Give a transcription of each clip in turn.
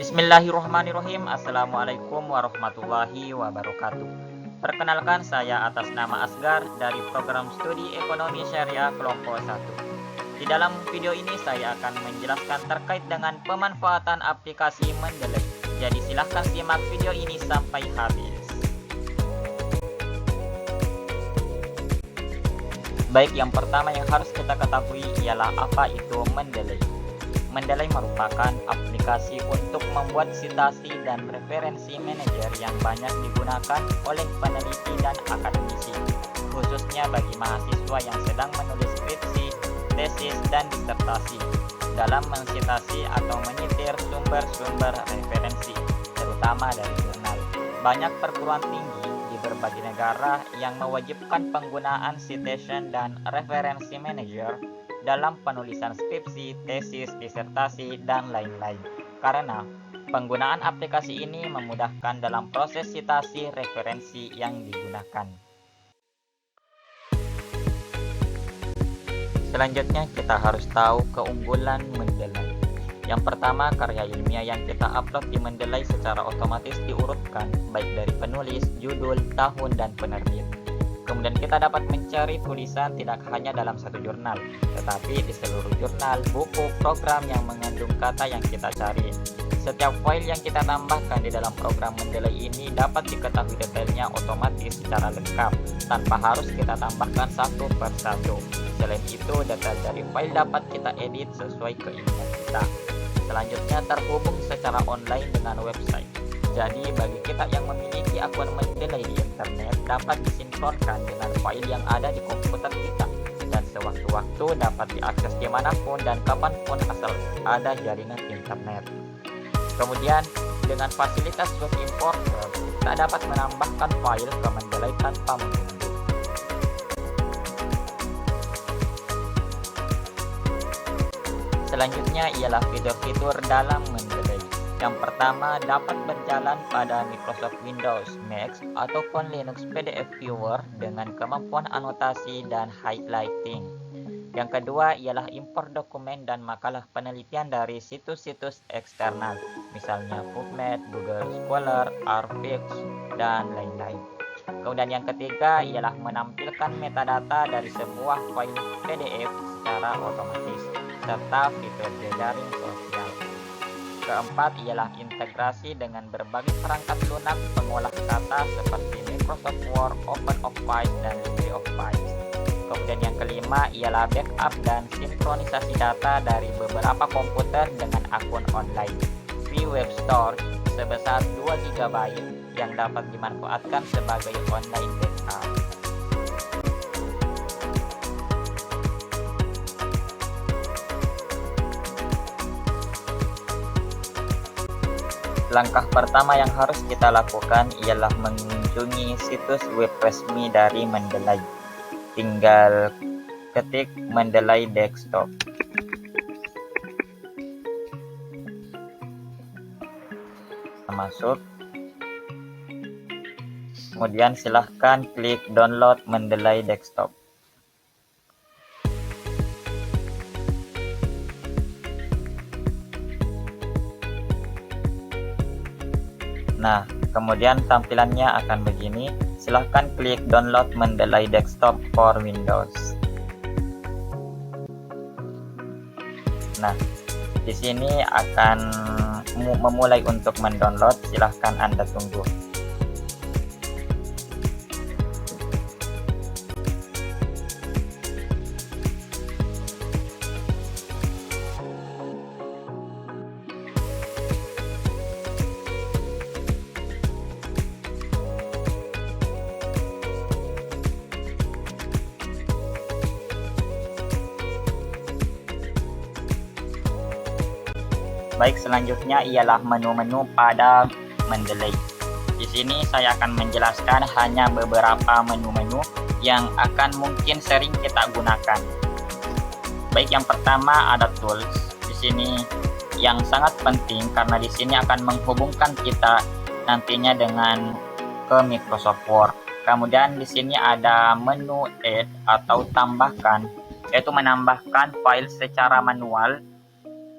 Bismillahirrahmanirrahim. Assalamualaikum warahmatullahi wabarakatuh. Perkenalkan, saya atas nama Asgar dari program studi ekonomi syariah kelompok 1. Di dalam video ini saya akan menjelaskan terkait dengan pemanfaatan aplikasi Mendeley. Jadi silahkan simak video ini sampai habis. Baik, yang pertama yang harus kita ketahui ialah apa itu Mendeley. Mendeley merupakan aplikasi untuk membuat citasi dan referensi manajer yang banyak digunakan oleh peneliti dan akademisi, khususnya bagi mahasiswa yang sedang menulis skripsi, tesis, dan disertasi dalam mensitasi atau menyetir sumber-sumber referensi, terutama dari jurnal. Banyak perguruan tinggi di berbagai negara yang mewajibkan penggunaan citation dan referensi manager dalam penulisan skripsi, tesis, disertasi, dan lain-lain. Karena penggunaan aplikasi ini memudahkan dalam proses citasi referensi yang digunakan. Selanjutnya kita harus tahu keunggulan Mendeley. Yang pertama, karya ilmiah yang kita upload di Mendeley secara otomatis diurutkan baik dari penulis, judul, tahun, dan penerbit. Kemudian kita dapat mencari tulisan tidak hanya dalam satu jurnal, tetapi di seluruh jurnal, buku, program yang mengandung kata yang kita cari. Setiap file yang kita tambahkan di dalam program Mendeley ini dapat diketahui detailnya otomatis secara lengkap, tanpa harus kita tambahkan satu per satu. Selain itu, detail dari file dapat kita edit sesuai keinginan kita. Selanjutnya, terhubung secara online dengan website. Jadi bagi kita yang memiliki akun Mendeley di internet dapat disinkronkan dengan file yang ada di komputer kita dan sewaktu-waktu dapat diakses dimanapun dan kapanpun asal ada jaringan internet. Kemudian dengan fasilitas web importer kita dapat menambahkan file ke Mendeley tanpa menunggu. Selanjutnya ialah fitur-fitur dalam Mendeley. Yang pertama, dapat berjalan pada Microsoft Windows, Mac, ataupun Linux PDF Viewer dengan kemampuan anotasi dan highlighting. Yang kedua ialah impor dokumen dan makalah penelitian dari situs-situs eksternal, misalnya PubMed, Google Scholar, Archives, dan lain-lain. Kemudian yang ketiga ialah menampilkan metadata dari sebuah file PDF secara otomatis, serta fitur jejaring sosial. Keempat ialah integrasi dengan berbagai perangkat lunak pengolah kata seperti Microsoft Word, OpenOffice, dan LibreOffice. Kemudian yang kelima ialah backup dan sinkronisasi data dari beberapa komputer dengan akun online. Free web storage sebesar 2 GB yang dapat dimanfaatkan sebagai online backup. Langkah pertama yang harus kita lakukan ialah mengunjungi situs web resmi dari Mendeley. Tinggal ketik Mendeley Desktop. Masuk. Kemudian silahkan klik download Mendeley Desktop. Nah, kemudian tampilannya akan begini. Silahkan klik download Mendeley Desktop for Windows. Nah, di sini akan memulai untuk mendownload. Silahkan Anda tunggu. Baik, selanjutnya ialah menu-menu pada Mendeley. Di sini saya akan menjelaskan hanya beberapa menu-menu yang akan mungkin sering kita gunakan. Baik, yang pertama ada tools. Di sini yang sangat penting karena di sini akan menghubungkan kita nantinya dengan ke Microsoft Word. Kemudian di sini ada menu add atau tambahkan, yaitu menambahkan file secara manual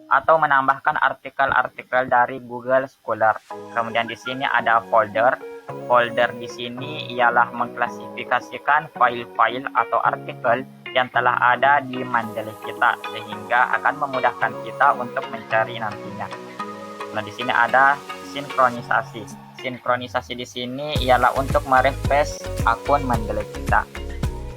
atau menambahkan artikel-artikel dari Google Scholar. Kemudian di sini ada folder. Folder di sini ialah mengklasifikasikan file-file atau artikel yang telah ada di Mendeley kita, sehingga akan memudahkan kita untuk mencari nantinya. Nah, di sini ada sinkronisasi. Sinkronisasi di sini ialah untuk merefresh akun Mendeley kita.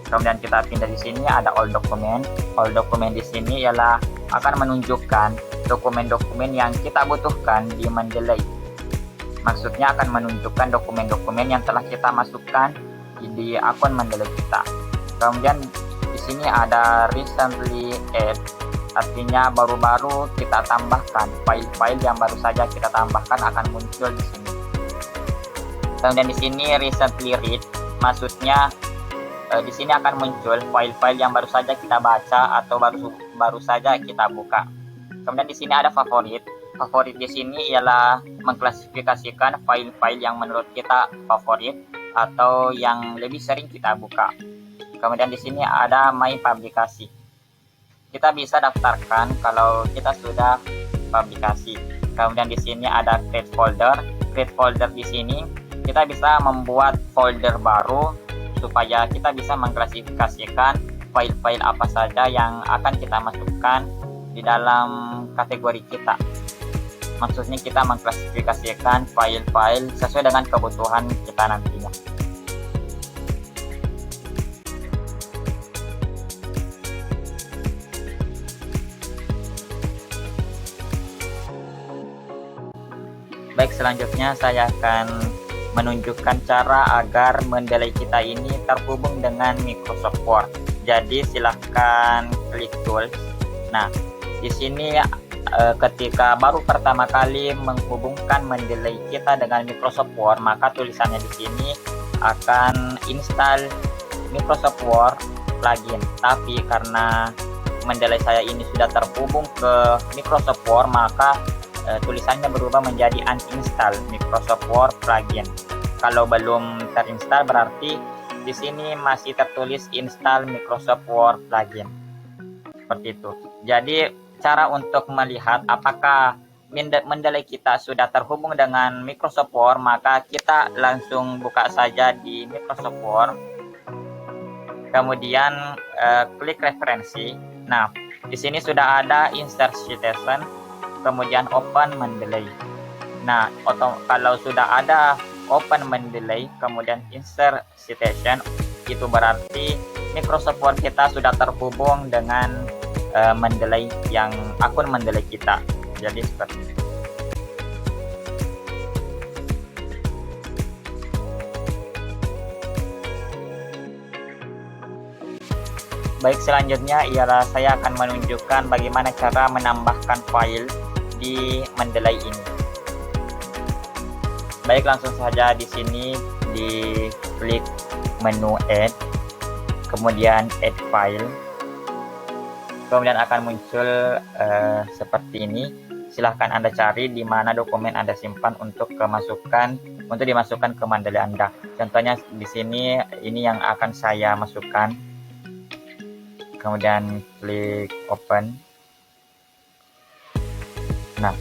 Kemudian kita pindah di sini ada all dokumen. All dokumen di sini ialah akan menunjukkan dokumen-dokumen yang kita butuhkan di Mendeley. Maksudnya akan menunjukkan dokumen-dokumen yang telah kita masukkan di akun Mendeley kita. Kemudian di sini ada recently add, artinya baru-baru kita tambahkan. File-file yang baru saja kita tambahkan akan muncul di sini. Kemudian di sini recently read, maksudnya di sini akan muncul file-file yang baru saja kita baca atau baru saja kita buka. Kemudian di sini ada favorit. Favorit di sini ialah mengklasifikasikan file-file yang menurut kita favorit atau yang lebih sering kita buka. Kemudian di sini ada my publikasi. Kita bisa daftarkan kalau kita sudah publikasi. Kemudian di sini ada create folder. Create folder di sini kita bisa membuat folder baru supaya kita bisa mengklasifikasikan file-file apa saja yang akan kita masukkan di dalam kategori kita. Maksudnya kita mengklasifikasikan file-file sesuai dengan kebutuhan kita nantinya. Baik, selanjutnya saya akan menunjukkan cara agar Mendeley kita ini terhubung dengan Microsoft Word. Jadi silahkan klik tools. Nah, di sini ketika baru pertama kali menghubungkan Mendeley kita dengan Microsoft Word, maka tulisannya di sini akan install Microsoft Word plugin. Tapi karena Mendeley saya ini sudah terhubung ke Microsoft Word, maka tulisannya berubah menjadi uninstall Microsoft Word plugin. Kalau belum terinstall berarti di sini masih tertulis install Microsoft Word plugin. Seperti itu. Jadi cara untuk melihat apakah Mendeley kita sudah terhubung dengan Microsoft Word, maka kita langsung buka saja di Microsoft Word. Kemudian klik referensi. Nah, di sini sudah ada insert citation. Kemudian open Mendeley. Nah, kalau sudah ada open Mendeley, kemudian insert citation, itu berarti Microsoft Word kita sudah terhubung dengan Mendeley, yang akun Mendeley kita. Jadi seperti itu. Baik, selanjutnya ialah saya akan menunjukkan bagaimana cara menambahkan file di Mendeley ini. Baik, langsung saja di sini diklik menu add, kemudian add file. Kemudian akan muncul seperti ini. Silahkan Anda cari di mana dokumen Anda simpan untuk dimasukkan ke Mendeley Anda. Contohnya di sini ini yang akan saya masukkan. Kemudian klik open. Nah,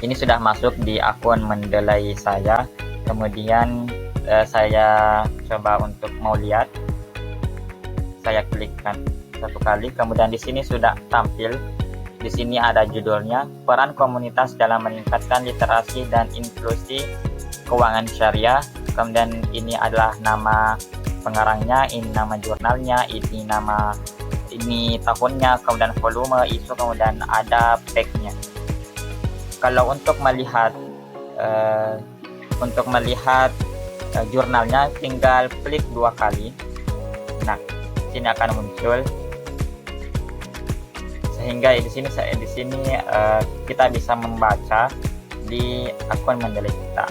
ini sudah masuk di akun Mendeley saya. Kemudian saya coba untuk mau lihat. Saya klikkan satu kali. Kemudian di sini sudah tampil. Di sini ada judulnya, peran komunitas dalam meningkatkan literasi dan inklusi keuangan syariah. Kemudian ini adalah nama pengarangnya, ini nama jurnalnya, ini tahunnya, kemudian volume, isu, kemudian ada tag-nya. Kalau untuk melihat jurnalnya, tinggal klik 2 kali. Nah, sini akan muncul, sehingga di sini kita bisa membaca di akun Mendeley kita.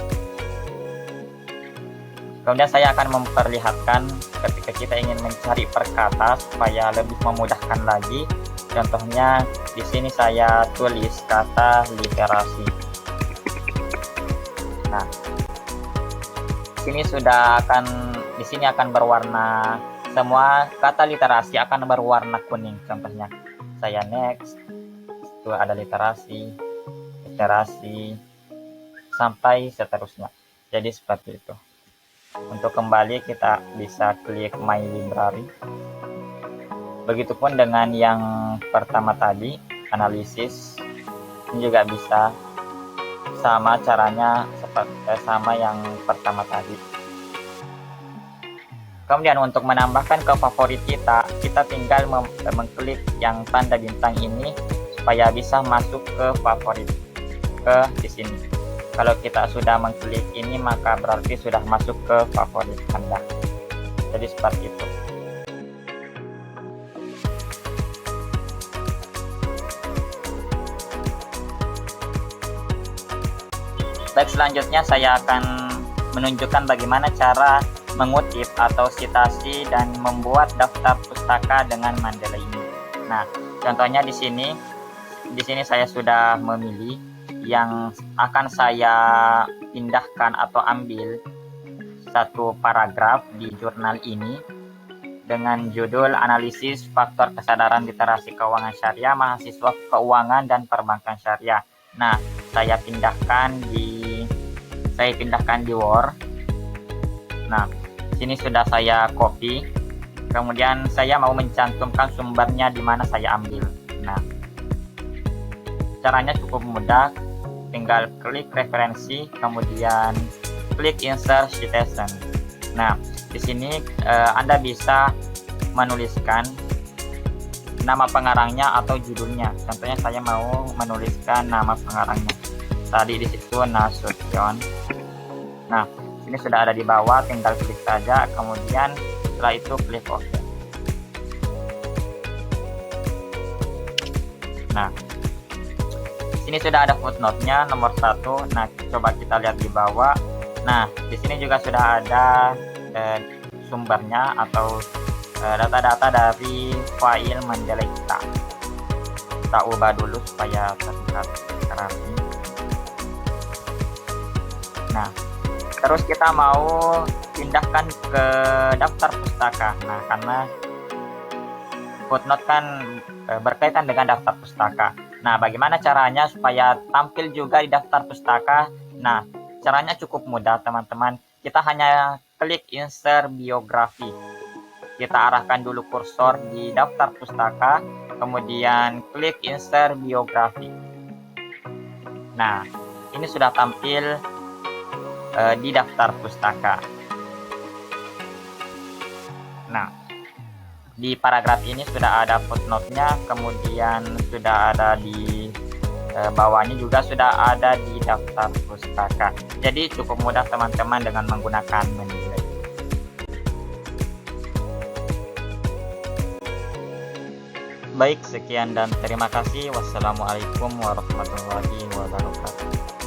Kemudian saya akan memperlihatkan ketika kita ingin mencari perkata supaya lebih memudahkan lagi. Contohnya di sini saya tulis kata literasi. Nah, di sini akan berwarna, semua kata literasi akan berwarna kuning. Contohnya saya next, itu ada literasi, literasi, sampai seterusnya. Jadi seperti itu. Untuk kembali kita bisa klik My Library. Begitupun dengan yang pertama tadi, analisis. Ini juga bisa sama caranya sama yang pertama tadi. Kemudian untuk menambahkan ke favorit kita tinggal mengklik yang tanda bintang ini supaya bisa masuk ke favorit di sini. Kalau kita sudah mengklik ini maka berarti sudah masuk ke favorit Anda. Jadi seperti itu. Baik, selanjutnya saya akan menunjukkan bagaimana cara mengutip atau citasi dan membuat daftar pustaka dengan Mendeley ini. Nah, contohnya di sini saya sudah memilih yang akan saya pindahkan atau ambil satu paragraf di jurnal ini dengan judul Analisis Faktor Kesadaran Literasi Keuangan Syariah Mahasiswa Keuangan dan Perbankan Syariah. Nah, saya pindahkan di Word. Nah, sini sudah saya copy. Kemudian saya mau mencantumkan sumbernya di mana saya ambil. Nah, caranya cukup mudah. Tinggal klik referensi, kemudian klik insert citation. Nah, di sini Anda bisa menuliskan nama pengarangnya atau judulnya. Contohnya saya mau menuliskan nama pengarangnya. Tadi di situ Nasution. Nah, ini sudah ada di bawah, tinggal klik saja, kemudian setelah itu klik OK. Nah, sini sudah ada footnote-nya nomor 1. Nah, coba kita lihat di bawah. Nah, di sini juga sudah ada sumbernya atau data-data dari file Mendeley kita. Kita ubah dulu supaya terlihat rapi. Nah, terus kita mau pindahkan ke daftar pustaka. Nah, karena footnote kan berkaitan dengan daftar pustaka. Nah, bagaimana caranya supaya tampil juga di daftar pustaka? Nah, caranya cukup mudah, teman-teman. Kita hanya klik insert biografi. Kita arahkan dulu kursor di daftar pustaka, kemudian klik insert biografi. Nah, ini sudah tampil di daftar pustaka. Nah, di paragraf ini sudah ada footnote-nya, kemudian sudah ada di bawahnya juga sudah ada di daftar pustaka. Jadi cukup mudah teman-teman dengan menggunakan Mendeley. Baik, sekian dan terima kasih. Wassalamualaikum warahmatullahi wabarakatuh.